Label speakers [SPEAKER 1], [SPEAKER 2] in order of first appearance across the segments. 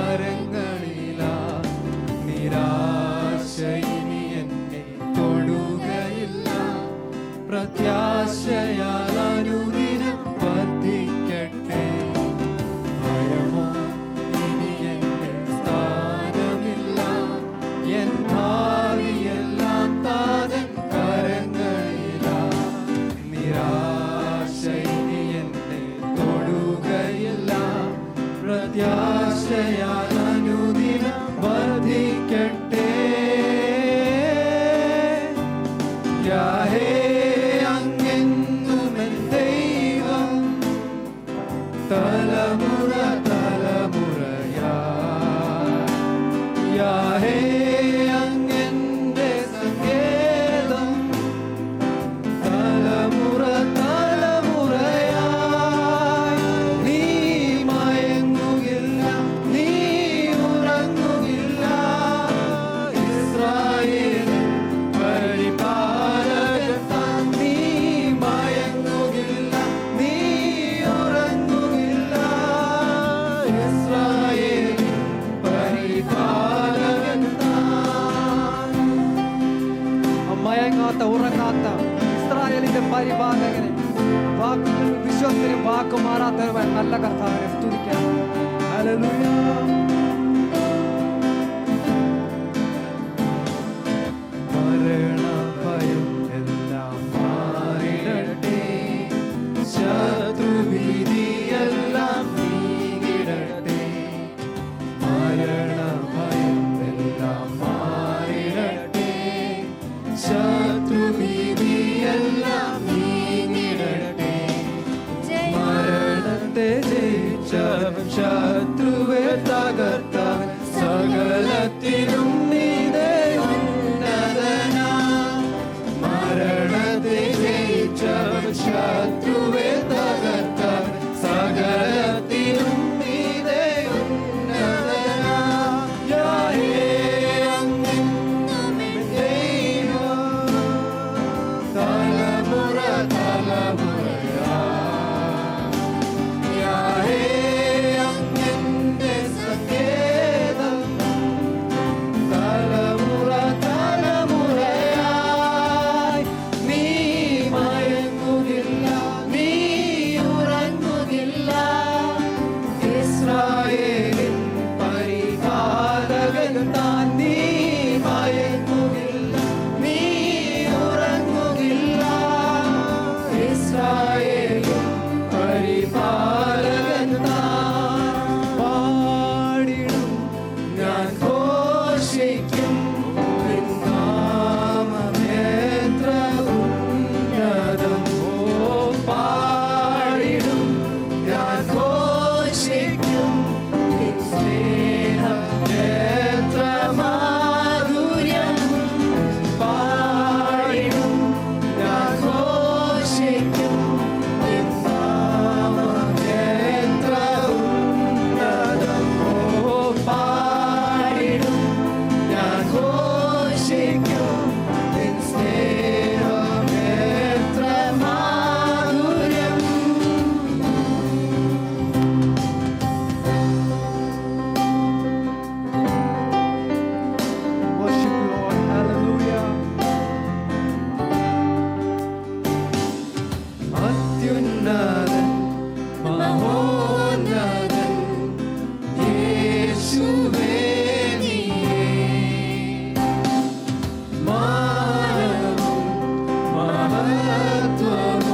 [SPEAKER 1] കരങ്ങളിലാ. നിരാശ ഇനി എന്നെ തൊടുകയില്ല. പ്രത്യാശയാൽ അനുദിനം വർദ്ധിക്കട്ടെ. ഭയമോ ഇനി എന്നെ സ്ഥാനമില്ല. എൻ ഭാവിയെല്ലാം താതൻ കരങ്ങളിലാ. നിരാശ ഇനി എന്നെ തൊടുകയില്ല. പ്രത്യാശയാൽ അനുദിനം വർദ്ധിക്കട്ടെ. യാഹേ അങ്ങെന്നുമെൻ ദൈവം, തലമുറ തലമുറയാ. യാഹേ അങ്ങെന്റെ സങ്കേതം, തലമുറ തലമുറയാ. നീ മയങ്ങുകില്ല, നീ ഉറങ്ങുകില്ല. ഇസ്രായേലിൻ പരിപാലകൻ താൻ. നീ മയങ്ങുകില്ല, നീ ഉറങ്ങുകില്ല. ഇസ്രായേലിൻ പരിപാലകൻ താൻ.
[SPEAKER 2] മയങ്ങാത്ത ഉറങ്ങാത്ത ഇസ്രായേലിന്റെ പരിപാലകനെ, വാക്കുകൾ വിശ്വസ്തന് വാക്കു മാറാത്തവൻ നല്ല കർത്താവിനെ സ്തുതിക്കാം. ഹല്ലേലൂയ.
[SPEAKER 1] മരണഭയം എല്ലാം മാറിടട്ടെ. ശത്രുഭീതിയെല്ലാം നീങ്ങിടട്ടെ. മരണഭയം എല്ലാം മാറിടട്ടെ. ശത്രുഭീതിയെല്ലാം നീങ്ങിടട്ടെ. മരണത്തെ ജയിച്ചവൻ, ശത്രുവെ തകർത്തവൻ, സകലത്തിലും നീതേ ഉന്നതനാ. മരണത്തെ ജയിച്ചവൻ, ശത്രുവെ തകർത്തവൻ, സകലത്തിലും നീതേ ഉന്നതനാ. യാഹേ അങ്ങെന്നുമെൻ ദൈവം, തലമുറ തലമുറയാ. യാഹേ അങ്ങെന്റെ സങ്കേതം, തലമുറ തലമുറയായി. നീ മയങ്ങുകില്ല, നീ ഉറങ്ങുകില്ല. ഇസ്രായേലിൻ പരിപാലകൻ താൻ. നീ മയങ്ങുകില്ല, നീ ഉറങ്ങുകില്ല. ഇസ്രായേലിൻ പരിപാലകൻ താൻ. പാടിടും ഞാൻ, ഘോഷിക്കും നിൻ നാമമെത്ര ഉന്നതം. ഓ പാടിടും ഞാൻ, ഘോഷിക്കും നിൻ സ്നേഹം എത്ര മാധുര്യം. പാടിടും ഞാൻ, ഘോഷിക്കും നിൻ നാമമെത്ര ഉന്നതം. ഓ പാടിടും ഞാൻ, ഘോഷിക്കും നിൻ സ്നേഹം എത്ര മാധുര്യം.
[SPEAKER 2] Worship you, Lord. Hallelujah.
[SPEAKER 1] അത്യുന്നതൻ മഹോന്നതൻ യേശുവേ നീയേ. മാനവും മഹത്വവും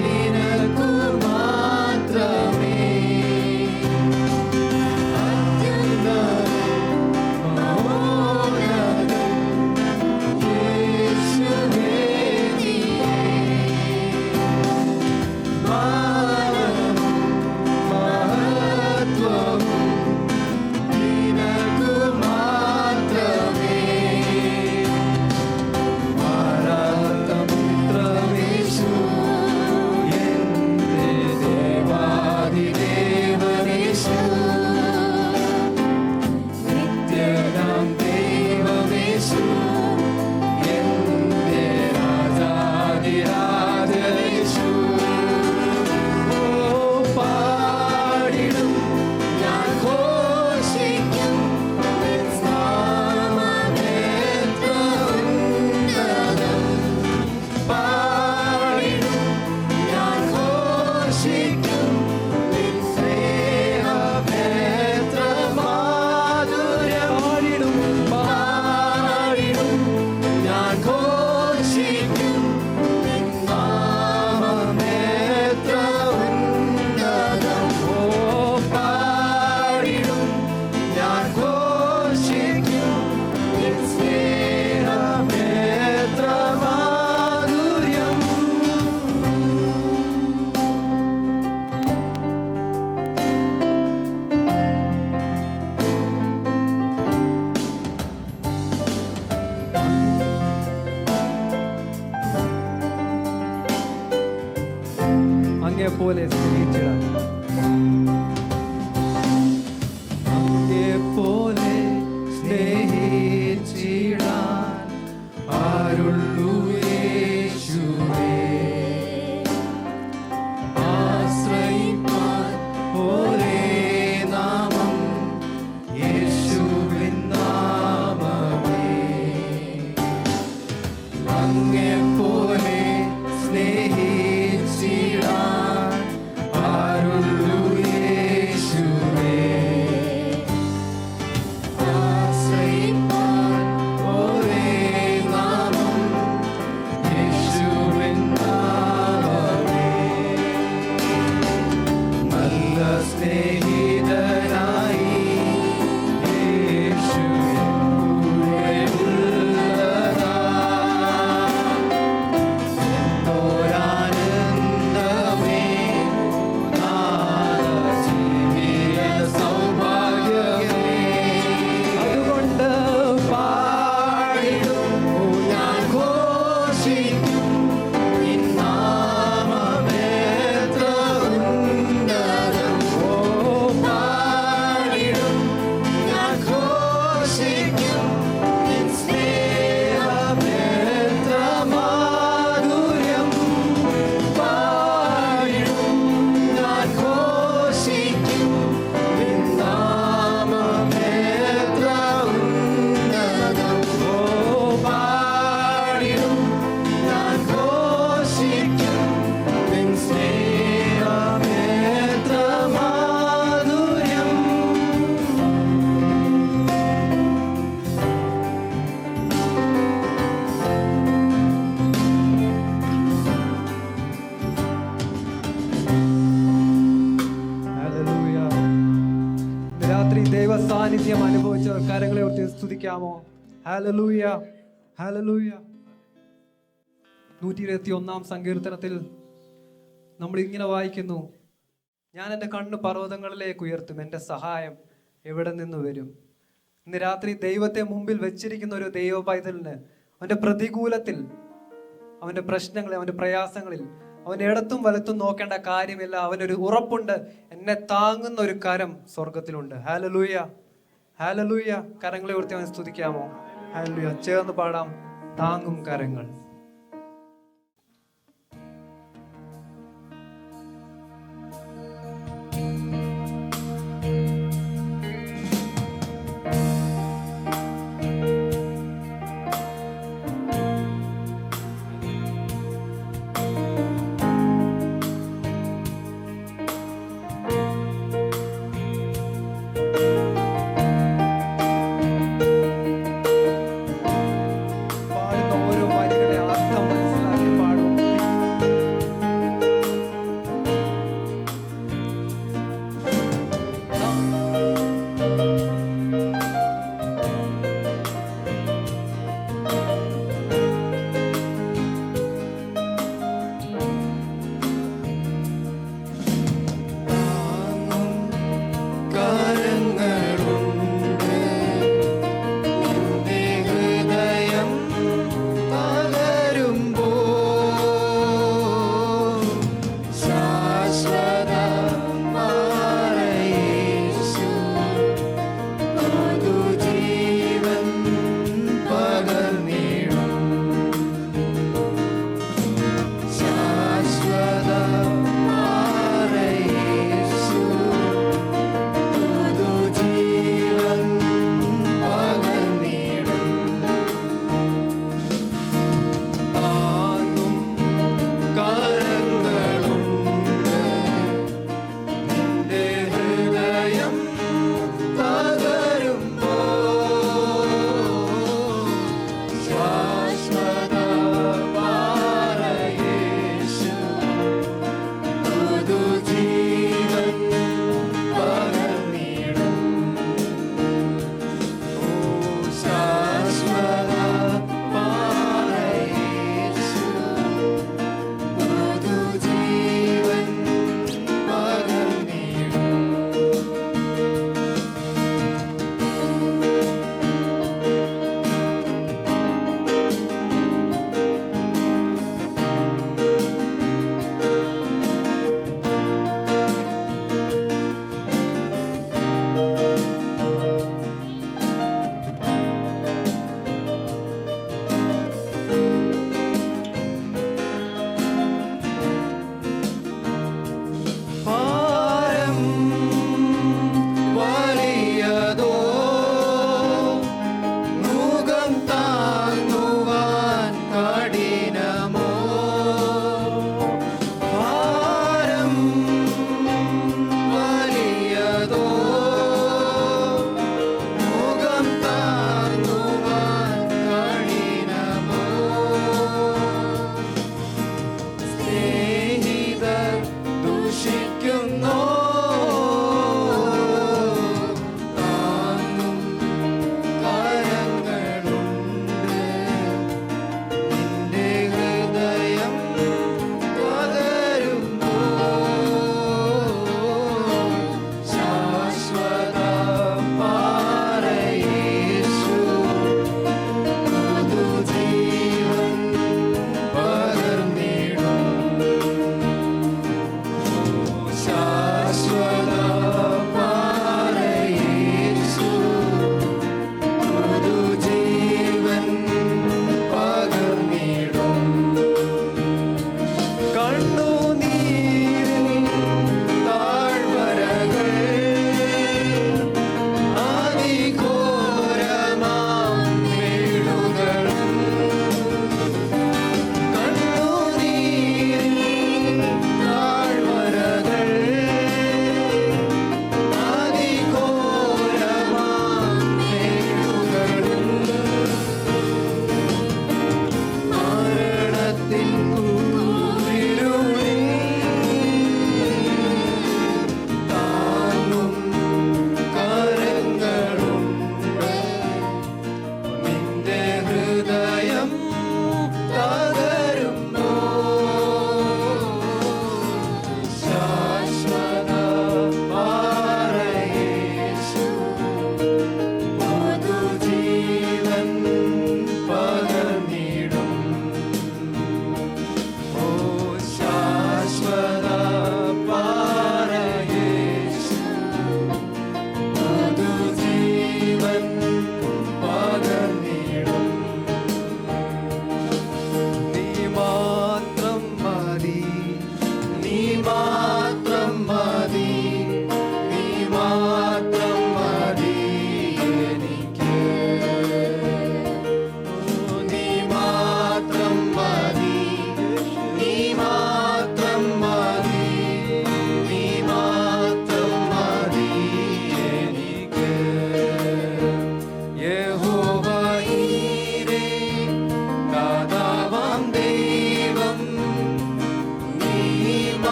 [SPEAKER 1] നിനക്കു മാത്രമേ. അത്യുന്നതൻ മഹോന്നതൻ യേശുവേ നീയേ. മാനവും മഹത്വവും
[SPEAKER 2] അങ്ങയെപ്പോലെ സ്നേഹിച്ചിടാൻ.
[SPEAKER 1] അങ്ങയെപ്പോലെ സ്നേഹിച്ചിടാൻ ആരുള്ളൂ യേശുവേ. ആശ്രയിപ്പാൻ ഒരേ നാമം യേശുവിൻ നാമമേ. അങ്ങയെപ്പോലെ സ്നേഹിച്ചിടാൻ ആരുള്ളൂ യേശുവേ. ആശ്രയിപ്പാൻ ഒരേ നാമം യേശുവിൻ നാമമേ. നല്ല സ്നേഹിതനായി യേശു കൂടെയുള്ളതാ. എന്നോരാനന്ദമേ ജീവിത സൗഭാഗ്യമേ.
[SPEAKER 2] അതുകൊണ്ട്
[SPEAKER 1] പാടിടും ഞാൻ ഘോഷിക്കും നിൻ നാമമെത്ര ഉന്നതം. ഓ പാടിടും ഞാൻ ഘോഷിക്കും നിൻ സ്നേഹമെത്ര മാധുര്യം. പാടിടും ഞാൻ ഘോഷിക്കും നിൻ നാമമെത്ര ഉന്നതം. ഓ പാടിടും ഞാൻ ഘോഷിക്കും നിൻ സ്നേഹമെത്ര മാധുര്യം.
[SPEAKER 2] ഹല്ലേലൂയ. ഇന്ന് രാത്രി ദൈവ സാന്നിധ്യം അനുഭവിച്ചവർ കരങ്ങളെ ഉയർത്തി സ്തുതിക്കാമോ? Hallelujah, hallelujah. 121 സങ്കീർത്തനത്തിൽ നമ്മൾ ഇങ്ങനെ വായിക്കുന്നു, ഞാൻ എൻ്റെ കണ്ണ് പർവ്വതങ്ങളിലേക്ക് ഉയർത്തും, എൻ്റെ സഹായം എവിടെ നിന്ന് വരും? ഇന്ന് രാത്രി ദൈവത്തെ മുമ്പിൽ വെച്ചിരിക്കുന്ന ഒരു ദൈവ പൈതലിന് അവൻ്റെ പ്രതികൂലത്തിൽ, അവൻ്റെ പ്രശ്നങ്ങളിൽ, അവൻ്റെ പ്രയാസങ്ങളിൽ അവൻ ഇടത്തും വലത്തും നോക്കേണ്ട കാര്യമില്ല. അവനൊരു ഉറപ്പുണ്ട്, എന്നെ താങ്ങുന്ന ഒരു കരം സ്വർഗത്തിലുണ്ട്. Hallelujah, hallelujah. കരങ്ങളെ ഉയർത്തി അവൻ സ്തുതിക്കാമോ? ഹല്ലേലൂയ. ചേർന്ന് പാടാം, താങ്ങും കരങ്ങൾ. പാടുന്ന ഓരോ വരികളെ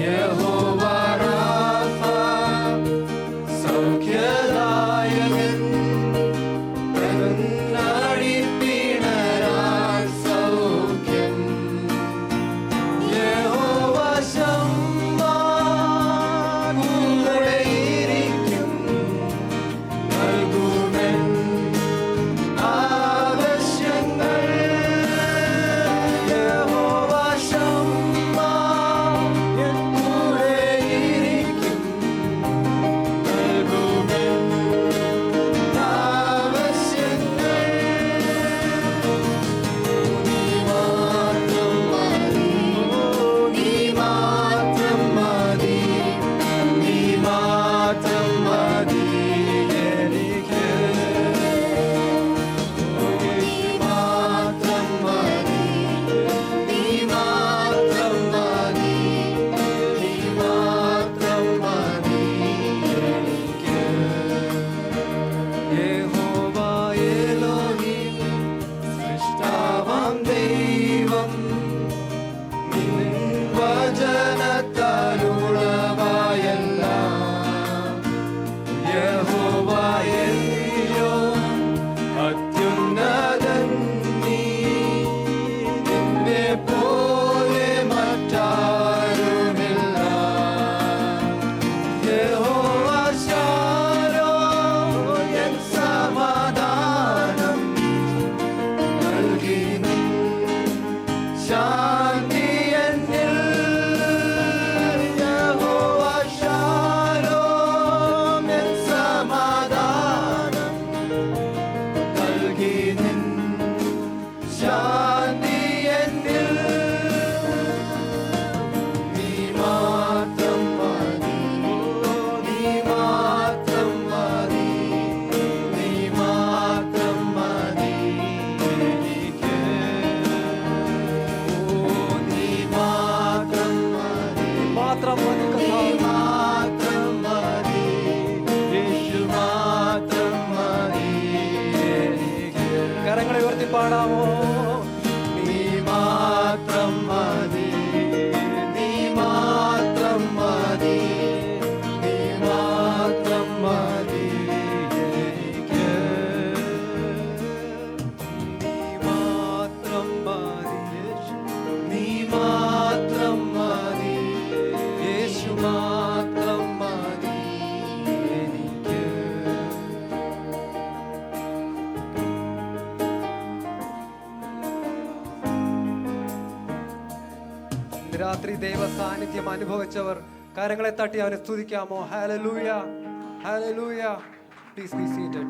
[SPEAKER 1] യഹോവ റാഫ, സൗഖ്യദായകൻ, തന്നടിപ്പിണരാൽ സൗഖ്യം. യഹോവ ശമ്മ, കൂടെയിരിക്കും, നൽകുമെൻ ആവശ്യങ്ങൾ. യഹോവ ശമ്മ, എൻ കൂടെയിരിക്കും, നൽകുമെൻ ആവശ്യങ്ങൾ. നീ മാത്രം മതി, നീ മാത്രം മതി, നീ മാത്രം മതി എനിക്ക്. നീ മാത്രം മതി, നീ മാത്രം മതി, നീ മാത്രം മതി എനിക്ക്. യഹോവ എലോഹിം, സൃഷ്ടാവാം ദൈവം, നിൻ വചനത്താലുളവായെല്ലാം. യഹോവ എല്യോൻ, അത്യുന്നതൻ നീ, നിന്നെ പോലെ മറ്റാരുമില്ല. യഹോവ ശാലോം, എൻ സമാധാനം, നൽകി നിൻ ശാന്തി എന്നിൽ. യഹോവ ശാലോം, എൻ സമാധാനം, നൽകി നിൻ ശാന്തി എന്നിൽ. നീ മാത്രം മതി, നീ മാത്രം മതി, നീ മാത്രം മതി എനിക്ക്. നീ മാത്രം മതി,
[SPEAKER 2] മാത്രം മതി
[SPEAKER 1] നീ
[SPEAKER 2] കർത്താവേ.
[SPEAKER 1] മാത്രം മതി, യേശു മാത്രം മതി എനിക്ക്.
[SPEAKER 2] കരങ്ങളെ ഉയർത്തി പാടാമോ?
[SPEAKER 1] നീ മാത്രം മതി, നീ മാത്രം മതി, നീ മാത്രം മതി എനിക്ക്. നീ മാത്രം മതി യേശു, നീ മാത്രം മതി, യേശു മാത്രം മതി എനിക്ക്.
[SPEAKER 2] ഇന്ന് രാത്രി ദൈവ സാന്നിധ്യം അനുഭവിച്ചവർ കരങ്ങളെ തട്ടി അവരെ സ്തുതിക്കാമോ? Hallelujah, hallelujah. Please be seated.